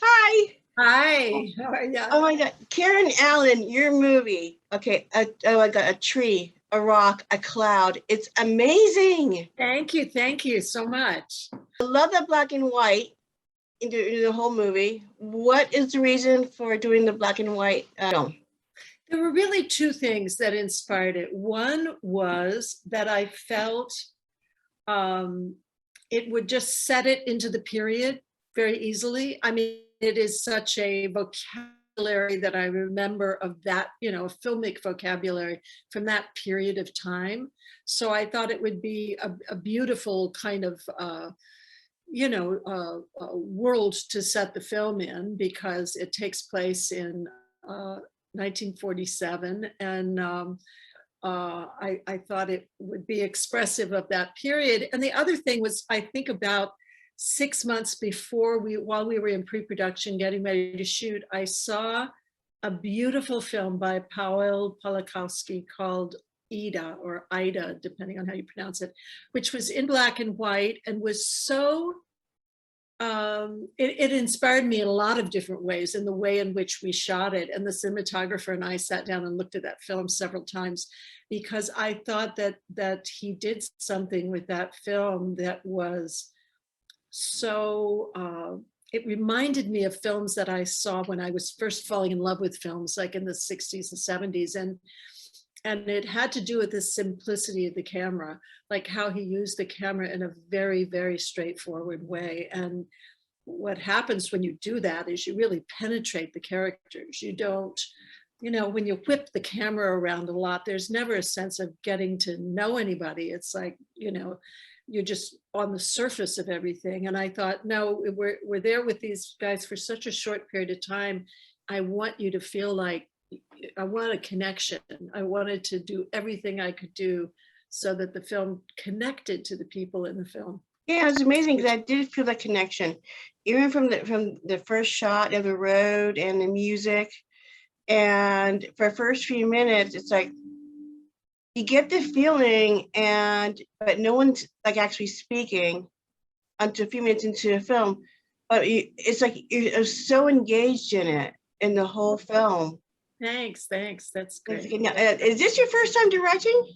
Hi. Hi, how are you? Oh my God. Karen Allen, your movie. Okay. Oh my God. A tree, a rock, a cloud. It's amazing. Thank you so much. I love the black and white in the whole movie. What is the reason for doing the black and white film? There were really two things that inspired it. One was that I felt um, it would just set it into the period very easily. I mean, it is such a vocabulary that I remember of that, a filmic vocabulary from that period of time. So I thought it would be a beautiful kind of world to set the film in because it takes place in 1947, and I thought it would be expressive of that period. And the other thing was, I think about 6 months before while we were in pre-production getting ready to shoot, I saw a beautiful film by Paweł Polakowski called Ida, depending on how you pronounce it, which was in black and white and was so it inspired me in a lot of different ways in the way in which we shot it. And the cinematographer and I sat down and looked at that film several times because I thought that he did something with that film that was so it reminded me of films that I saw when I was first falling in love with films, like in the 60s and 70s. And it had to do with the simplicity of the camera, like how he used the camera in a very, very straightforward way. And what happens when you do that is you really penetrate the characters. You don't, when you whip the camera around a lot, there's never a sense of getting to know anybody. It's like, you're just on the surface of everything. And I thought, no, we're there with these guys for such a short period of time. I want you to feel like I want a connection. I wanted to do everything I could do so that the film connected to the people in the film. Yeah, it's amazing because I did feel that connection, even from the first shot of the road and the music. And for the first few minutes, it's like you get the feeling, but no one's like actually speaking until a few minutes into the film. But it's like you're so engaged in the whole film. Thanks. That's great. Is this your first time directing?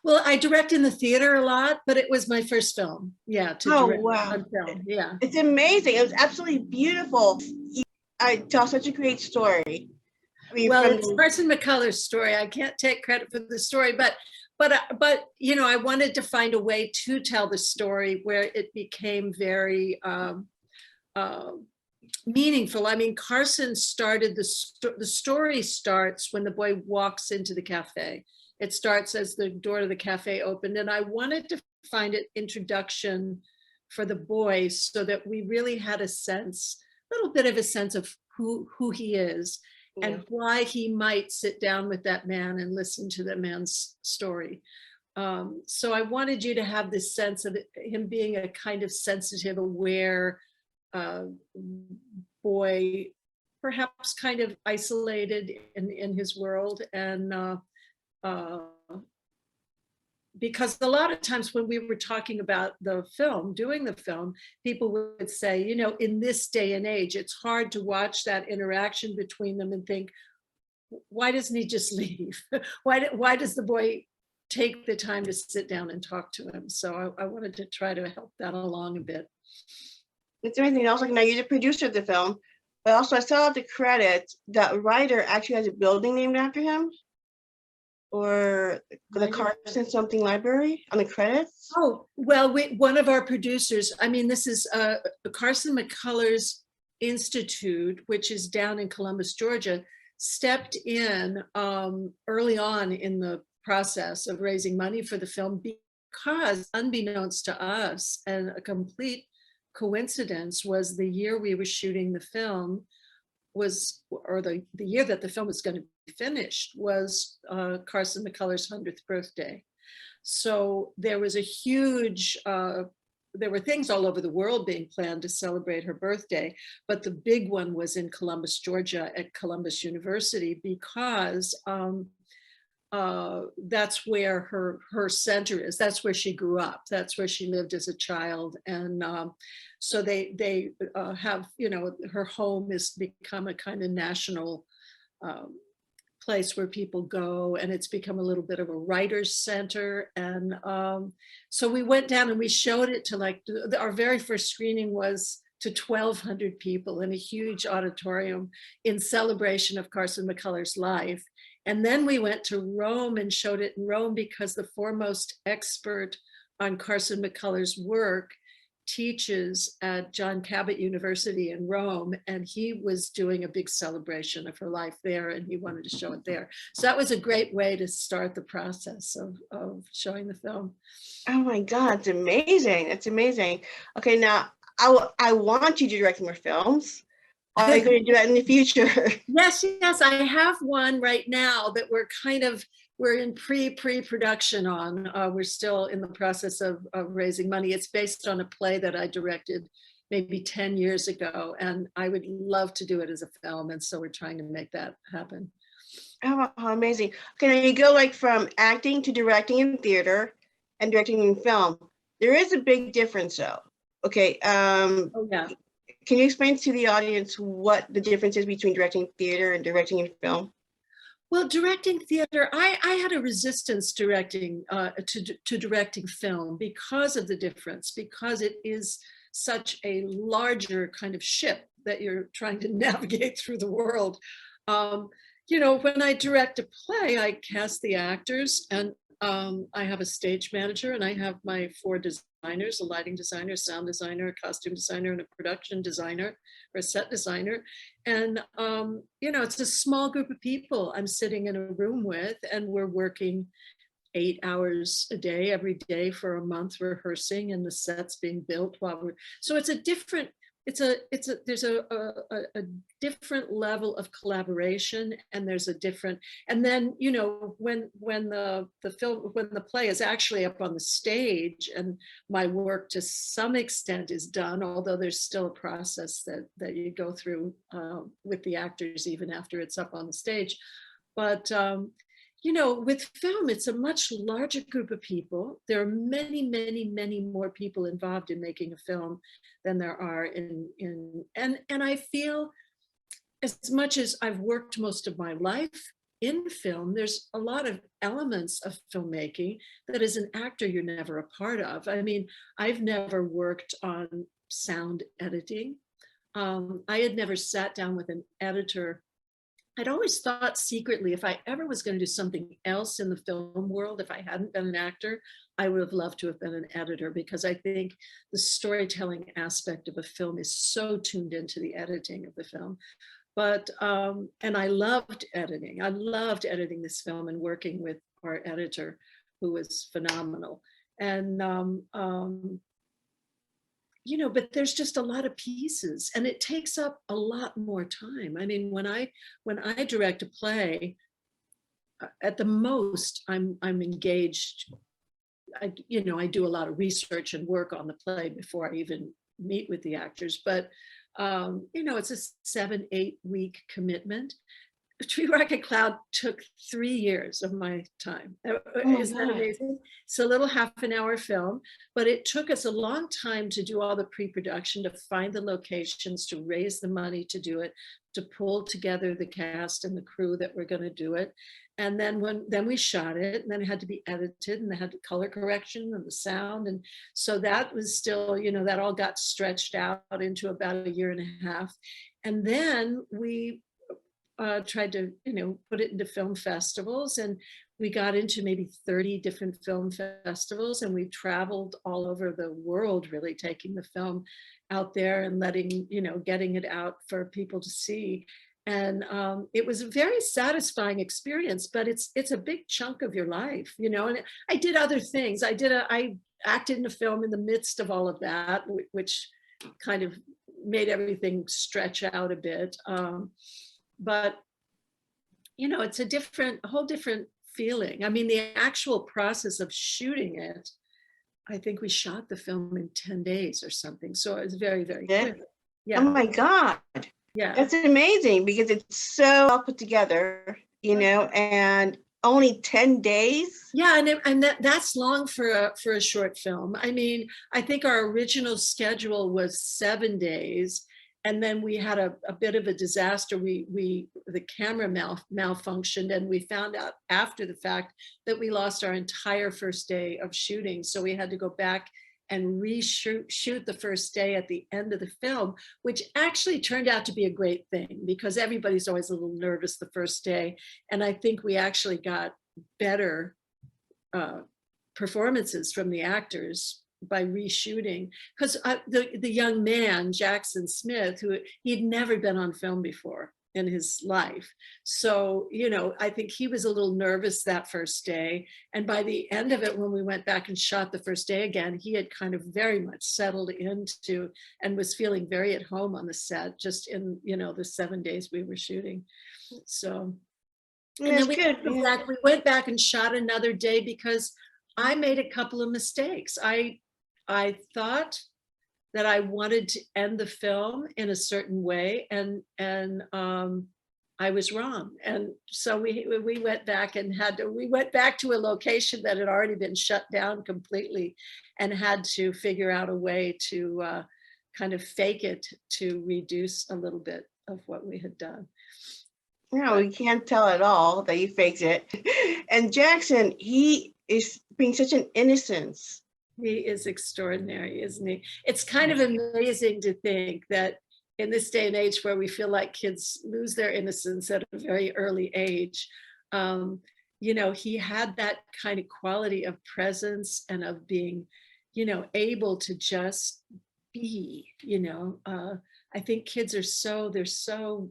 Well, I direct in the theater a lot, but it was my first film. Yeah, to direct Wow. film. Yeah. It's amazing. It was absolutely beautiful. I tell such a great story. I mean, Well, it's Carson McCullers' story. I can't take credit for the story, but I wanted to find a way to tell the story where it became very meaningful. I mean, Carson started the story starts when the boy walks into the cafe. It starts as the door to the cafe opened, and I wanted to find an introduction for the boy so that we really had a little bit of a sense of who he is and why he might sit down with that man and listen to the man's story. So I wanted you to have this sense of him being a kind of sensitive, aware boy, perhaps kind of isolated in his world. And because a lot of times when we were talking about the film, doing the film, people would say, in this day and age, it's hard to watch that interaction between them and think, why doesn't he just leave? Why does the boy take the time to sit down and talk to him? So I wanted to try to help that along a bit. It's amazing. Also, now you're the producer of the film, but also I saw the credits. The writer actually has a building named after him, or the Carson something library on the credits. Oh, well, one of our producers, I mean, this is Carson McCullers Institute, which is down in Columbus, Georgia, stepped in early on in the process of raising money for the film because, unbeknownst to us, and a complete coincidence, was the year we were shooting the film the year that the film was going to be finished was Carson McCullers' 100th birthday. So there was a huge, there were things all over the world being planned to celebrate her birthday, but the big one was in Columbus, Georgia at Columbus University because that's where her center is. That's where she grew up. That's where she lived as a child. And so they have, you know, her home has become a kind of national place where people go, and it's become a little bit of a writer's center. And so we went down and we showed it to, like, our very first screening was to 1,200 people in a huge auditorium in celebration of Carson McCullers' life. And then we went to Rome and showed it in Rome because the foremost expert on Carson McCullers' work teaches at John Cabot University in Rome, and he was doing a big celebration of her life there, and he wanted to show it there. So that was a great way to start the process of showing the film. Oh my God, it's amazing. It's amazing. Okay, now I want you to direct more films. Are you going to do that in the future? Yes, I have one right now that we're in pre-production on. We're still in the process of raising money. It's based on a play that I directed maybe 10 years ago, and I would love to do it as a film. And so we're trying to make that happen. Oh, how amazing. Okay, now you go like from acting to directing in theater and directing in film. There is a big difference though. Okay, Oh yeah. can you explain to the audience what the difference is between directing theater and directing in film? Well, directing theater, I had a resistance directing to directing film because of the difference, because it is such a larger kind of ship that you're trying to navigate through the world. You know, when I direct a play, I cast the actors, and I have a stage manager, and I have my 4 designers, a lighting designer, sound designer, a costume designer, and a production designer or a set designer. And, you know, it's a small group of people I'm sitting in a room with, and we're working 8 hours a day, every day for a month, rehearsing, and the set's being built while so it's a different, there's a different level of collaboration, and there's a different, and then, you know, when the play is actually up on the stage, and my work to some extent is done, although there's still a process that you go through with the actors even after it's up on the stage. But you know, with film, it's a much larger group of people. There are many more people involved in making a film than there are and I feel, as much as I've worked most of my life in film, there's a lot of elements of filmmaking that as an actor, you're never a part of. I mean, I've never worked on sound editing. I had never sat down with an editor. I'd always thought secretly, if I ever was going to do something else in the film world, if I hadn't been an actor, I would have loved to have been an editor, because I think the storytelling aspect of a film is so tuned into the editing of the film. But, and I loved editing. I loved editing this film and working with our editor, who was phenomenal. And, you know, but there's just a lot of pieces, and it takes up a lot more time. I mean, when I direct a play, at the most, I'm engaged. You know, I do a lot of research and work on the play before I even meet with the actors. But you know, it's a 7-8 week commitment. Tree Rocket Cloud took 3 years of my time. Isn't that amazing? It's a little half-an-hour film, but it took us a long time to do all the pre-production, to find the locations, to raise the money to do it, to pull together the cast and the crew that were going to do it. And then then we shot it, and then it had to be edited, and they had the color correction and the sound. And so that was still, you know, that all got stretched out into about 1.5 years. And then we tried to, you know, put it into film festivals, and we got into maybe 30 different film festivals, and we traveled all over the world, really taking the film out there and letting, you know, getting it out for people to see. And it was a very satisfying experience, but it's a big chunk of your life, you know. And I did other things. I acted in a film in the midst of all of that, which kind of made everything stretch out a bit. But, you know, it's a whole different feeling. I mean, the actual process of shooting it, I think we shot the film in 10 days or something. So it was very quick. Yeah. Oh my God. Yeah. That's amazing, because it's so well put together, you know, and only 10 days? Yeah, and that's long for a short film. I mean, I think our original schedule was 7 days, and then we had a bit of a disaster. The camera malfunctioned, and we found out after the fact that we lost our entire first day of shooting. So we had to go back and shoot the first day at the end of the film, which actually turned out to be a great thing because everybody's always a little nervous the first day. And I think we actually got better performances from the actors by reshooting, because the young man, Jackson Smith, who he'd never been on film before in his life. So, you know, I think he was a little nervous that first day. And by the end of it, when we went back and shot the first day again, he had kind of very much settled into and was feeling very at home on the set, just in, you know, the 7 days we were shooting. So, and then we went back and shot another day because I made a couple of mistakes. I thought that I wanted to end the film in a certain way, and I was wrong. And so we went back and we went back to a location that had already been shut down completely, and had to figure out a way to kind of fake it to reduce a little bit of what we had done. No, we can't tell at all that you faked it. And Jackson, he is being such an innocence. He is extraordinary, isn't he? It's kind of amazing to think that in this day and age where we feel like kids lose their innocence at a very early age, you know, he had that kind of quality of presence and of being, you know, able to just be, you know. I think kids are they're so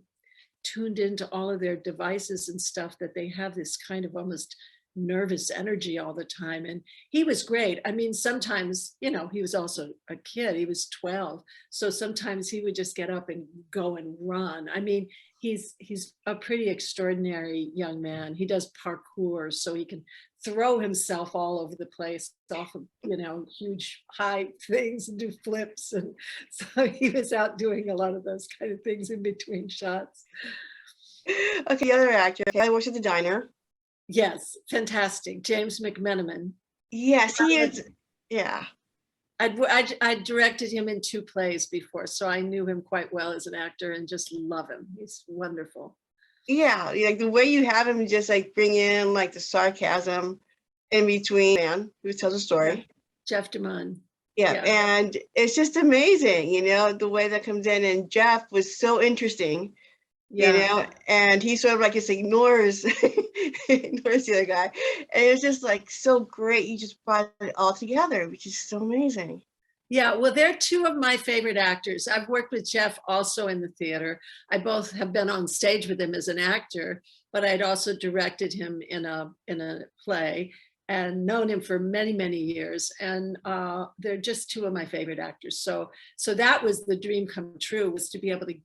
tuned into all of their devices and stuff that they have this kind of almost nervous energy all the time. And he was great. I mean, sometimes, you know, he was also a kid. He was 12. So sometimes he would just get up and go and run. I mean, he's a pretty extraordinary young man. He does parkour, so he can throw himself all over the place off of, you know, huge high things and do flips. And so he was out doing a lot of those kind of things in between shots. Okay, the other actor, I works at the diner. Yes, fantastic. James McMenamin. Yes, he is. Yeah. I directed him in 2 plays before, so I knew him quite well as an actor and just love him. He's wonderful. Yeah, like the way you have him just like bring in like the sarcasm in between, man who tells a story. Yeah. Jeff DeMunn. Yeah, and it's just amazing, you know, the way that comes in. And Jeff was so interesting, you know, and he sort of like just ignores the other guy. And it was just like so great. You just brought it all together, which is so amazing. Yeah, well, they're 2 of my favorite actors. I've worked with Jeff also in the theater. I both have been on stage with him as an actor, but I'd also directed him in a play and known him for many, many years. And they're just 2 of my favorite actors. So that was the dream come true, was to be able to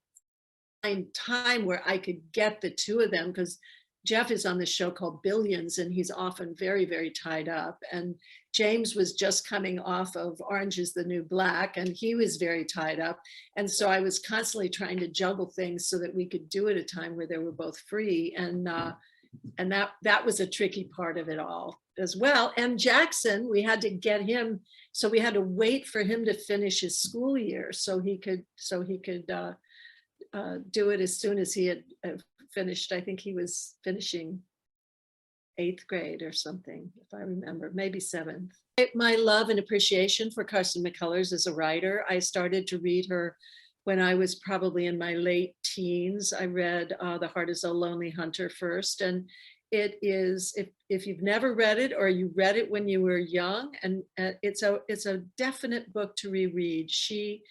find time where I could get the 2 of them, because Jeff is on this show called Billions, and he's often very, very tied up. And James was just coming off of Orange is the New Black, and he was very tied up. And so I was constantly trying to juggle things so that we could do it at a time where they were both free. And that was a tricky part of it all as well. And Jackson, we had to get him, so we had to wait for him to finish his school year so he could do it as soon as he had finished. I think he was finishing 8th grade or something, if I remember, maybe 7th. My love and appreciation for Carson McCullers as a writer, I started to read her when I was probably in my late teens. I read The Heart is a Lonely Hunter first, and it is, if you've never read it or you read it when you were young, and it's a definite book to reread. She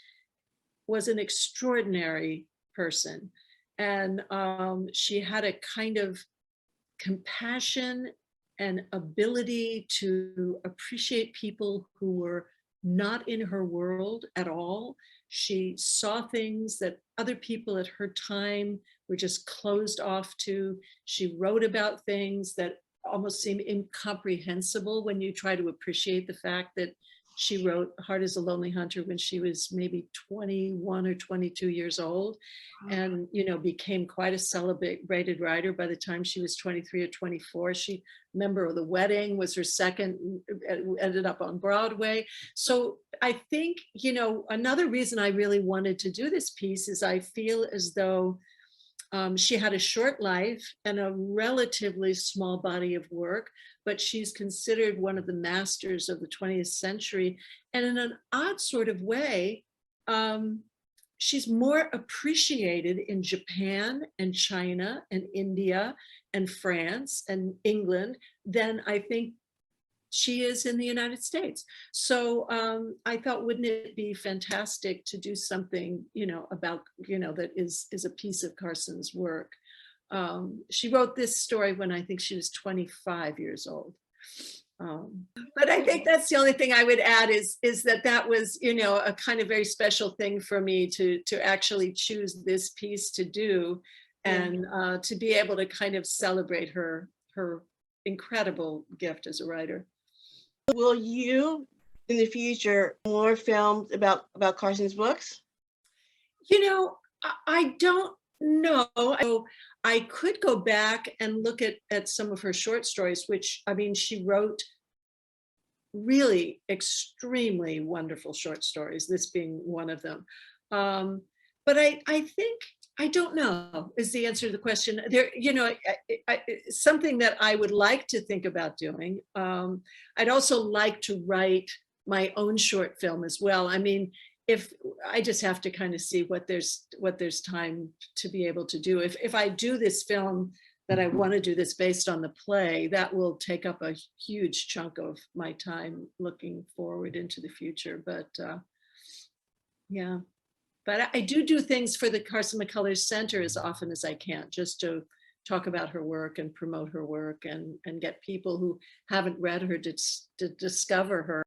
was an extraordinary person, and she had a kind of compassion and ability to appreciate people who were not in her world at all. She saw things that other people at her time were just closed off to. She wrote about things that almost seem incomprehensible when you try to appreciate the fact that She wrote Heart is a Lonely Hunter when she was maybe 21 or 22 years old, and, you know, became quite a celebrated writer by the time she was 23 or 24. She, Member of the Wedding was her second, ended up on Broadway. So I think, you know, another reason I really wanted to do this piece is I feel as though she had a short life and a relatively small body of work, but she's considered one of the masters of the 20th century. And in an odd sort of way, she's more appreciated in Japan and China and India and France and England than I think she is in the United States. So I thought, wouldn't it be fantastic to do something, you know, about, you know, that is a piece of Carson's work. She wrote this story when I think she was 25 years old. But I think that's the only thing I would add is that was, you know, a kind of very special thing for me to actually choose this piece to do, and to be able to kind of celebrate her incredible gift as a writer. Will you, in the future, more films about Carson's books? You know, I don't know. I could go back and look at some of her short stories, which, I mean, she wrote really extremely wonderful short stories, this being one of them. But I think, I don't know, is the answer to the question. There, you know, something that I would like to think about doing. I'd also like to write my own short film as well. I mean, if I just have to kind of see what there's time to be able to do. If I do this film that I want to do this based on the play, that will take up a huge chunk of my time looking forward into the future. But yeah. But I do things for the Carson McCullers Center as often as I can, just to talk about her work and promote her work and get people who haven't read her to discover her.